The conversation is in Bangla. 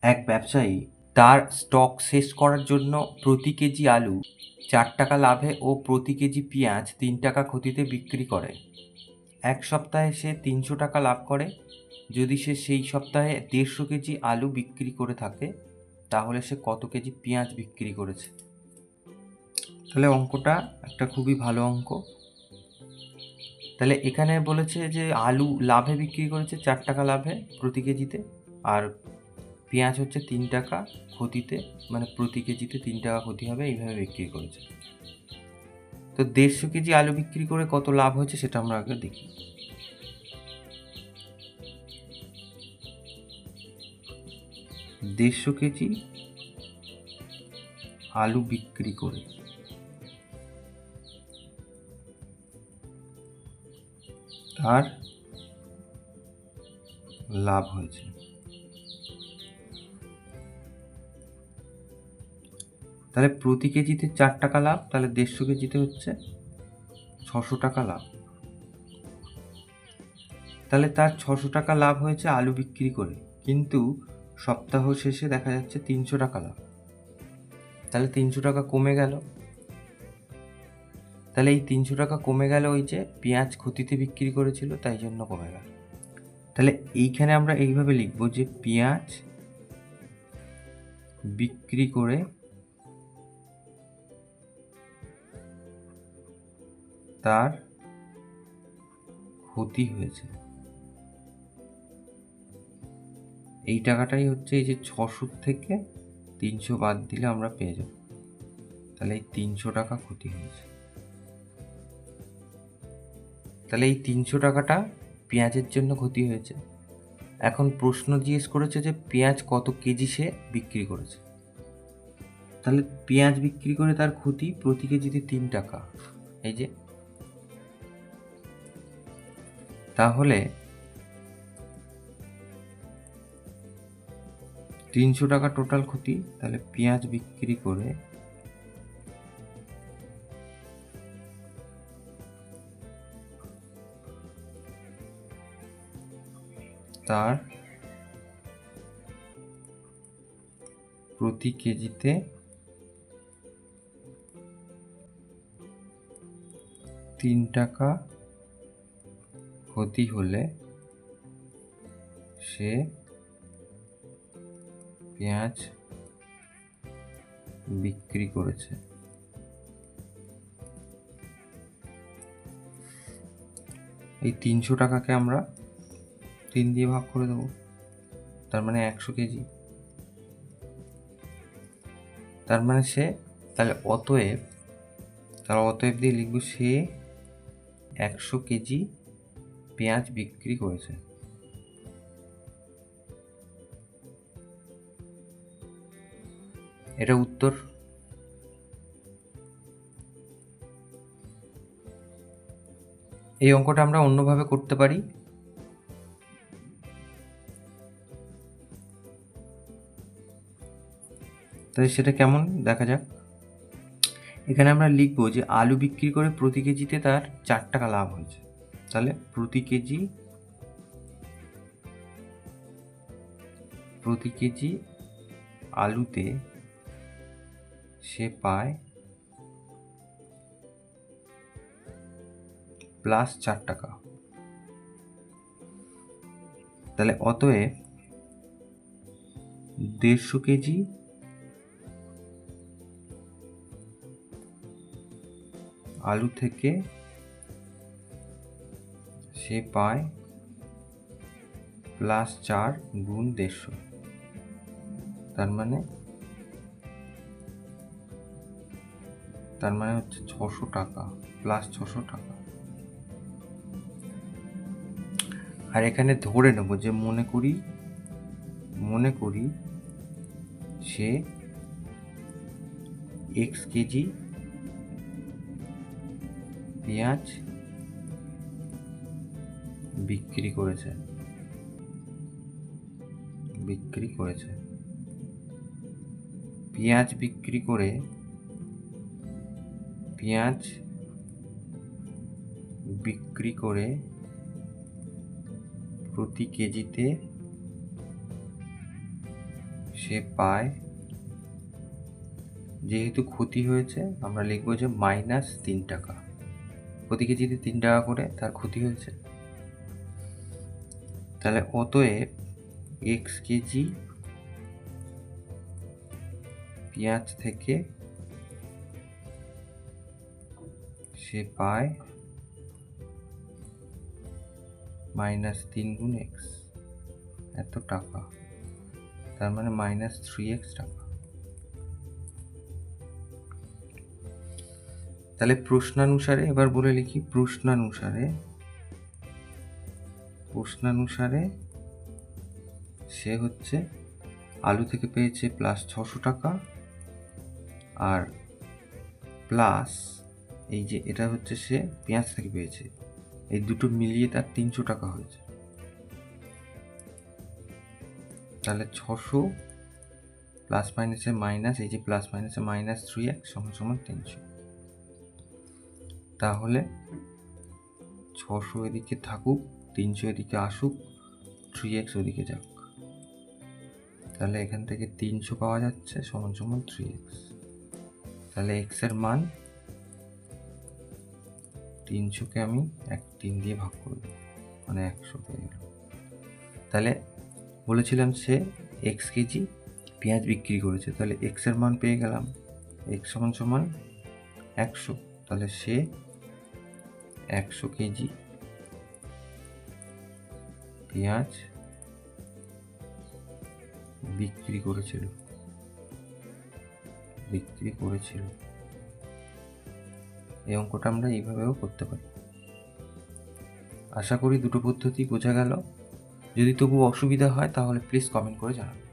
এক ব্যবসায়ী তার স্টক শেষ করার জন্য প্রতি কেজি আলু 4 টাকা লাভে ও প্রতি কেজি পেঁয়াজ 3 টাকা ক্ষতিতে বিক্রি করে। এক সপ্তাহে সে 300 টাকা লাভ করে। যদি সে সেই সপ্তাহে 150 কেজি আলু বিক্রি করে থাকে, তাহলে সে কত কেজি পেঁয়াজ বিক্রি করেছে? তাহলে অঙ্কটা একটা খুবই ভালো অঙ্ক। তাহলে এখানে বলেছে যে আলু লাভে বিক্রি করেছে 4 টাকা লাভে প্রতি কেজিতে, আর পেঁয়াজ হচ্ছে 3 টাকা ক্ষতিতে, মানে প্রতি কেজিতে 3 টাকা ক্ষতি হবে, এইভাবে বিক্রি করেছে। তো 150 কেজি আলু বিক্রি করে কত লাভ হয়েছে সেটা আমরা আগে দেখি। 150 কেজি আলু বিক্রি করে তার লাভ হয়েছে। তাহলে প্রতি কেজিতে 4 টাকা লাভ, তাহলে 150 কেজিতে হচ্ছে 600 টাকা লাভ। তাহলে তার 600 টাকা লাভ হয়েছে আলু বিক্রি করে, কিন্তু সপ্তাহ শেষে দেখা যাচ্ছে 300 টাকা লাভ। তাহলে 300 টাকা কমে গেল। তাহলে এই 300 টাকা কমে গেল, ওই যে পেঁয়াজ ক্ষতিতে বিক্রি করেছিল তাই জন্য কমে গেল। তাহলে এইখানে আমরা এইভাবে লিখব যে পেঁয়াজ বিক্রি করে তার ক্ষতি হয়েছে। এই টাকাটাই হচ্ছে এই যে 600 থেকে 300 বাদ দিলে আমরা পেয়ে যাব। তাহলে এই 300 টাকা ক্ষতি হয়েছে। তাহলে এই 300 টাকাটা পেঁয়াজের জন্য ক্ষতি হয়েছে। এখন প্রশ্ন জিজ্ঞেস করেছে যে পেঁয়াজ কত কেজি সে বিক্রি করেছে। তাহলে পেঁয়াজ বিক্রি করে তার ক্ষতি প্রতি কেজিতে 3 টাকা, এই যে। তাহলে 300 টাকা টোটাল ক্ষতি। তাহলে পেঁয়াজ বিক্রি করে তার প্রতি কেজিতে 3 টাকা ক্ষতি হলে সে পেঁয়াজ বিক্রি করেছে। এই 300 টাকাকে আমরা 3 দিয়ে ভাগ করে দেবো, তার মানে 100 কেজি। তার মানে সে, তাহলে অতএব দিয়ে লিখব সে 100 কেজি পেঁয়াজ বিক্রি করেছে। এটা উত্তর। এই অঙ্কটা আমরা অন্যভাবে করতে পারি। তাহলে সেটা কেমন দেখা যাক। এখানে আমরা লিখবো যে আলু বিক্রি করে প্রতি কেজিতে তার 4 টাকা লাভ হয়েছে। তাহলে প্রতি কেজি আলুতে সে পায় প্লাস 4 টাকা। তাহলে অতএব 150 কেজি আলু থেকে সে পায় প্লাস 4 গুণ 150, তার মানে হচ্ছে 600 টাকা প্লাস 600 টাকা। আর এখানে ধরে নেব যে মনে করি সে x কেজি পেঁয়াজ বিক্রি করেছে। পেঁয়াজ বিক্রি করে প্রতি কেজিতে সে পায়, যেহেতু ক্ষতি হয়েছে আমরা লিখবো যে -3 টাকা। প্রতি কেজিতে 3 টাকা করে তার ক্ষতি হয়েছে। তাহলে অতএব এক্স কেজি পেঁয়াজ থেকে সে পায় -3 গুণ এক্স, এত টাকা, তার মানে -3x টাকা। তাহলে প্রশ্নানুসারে এবার বলে লিখি, প্রশ্নানুসারে সে হচ্ছে আলু থেকে পেয়েছে +600 টাকা, আর প্লাস এই যে এটা হচ্ছে সে পেঁয়াজ থেকে পেয়েছে, এই দুটো মিলিয়ে তার 300 টাকা হয়েছে। তাহলে 600 প্লাস মাইনাসে মাইনাস, এই যে প্লাস মাইনাসে -3x = 300। তাহলে 600 এদিকে থাকুক, 300 এদিকে আসুক, 3x ওদিকে যাক। তাহলে এখান থেকে 300 পাওয়া যাচ্ছে = 3x। তাহলে x এর মান 300কে আমি 3 দিয়ে ভাগ করব, মানে 100 পেয়ে গেল। তাহলে বলেছিলাম সে x কেজি পেঁয়াজ বিক্রি করেছে, তাহলে x এর মান পেয়ে গেলাম, x = 100। তাহলে সে 100 কেজি পেঁয়াজ বিক্রি করেছিল। এই অঙ্কটা আমরা এইভাবেও করতে পারি। আশা করি দুটো পদ্ধতি বোঝা গেল। যদি তবু অসুবিধা হয় তাহলে প্লিজ কমেন্ট করে জানাবেন।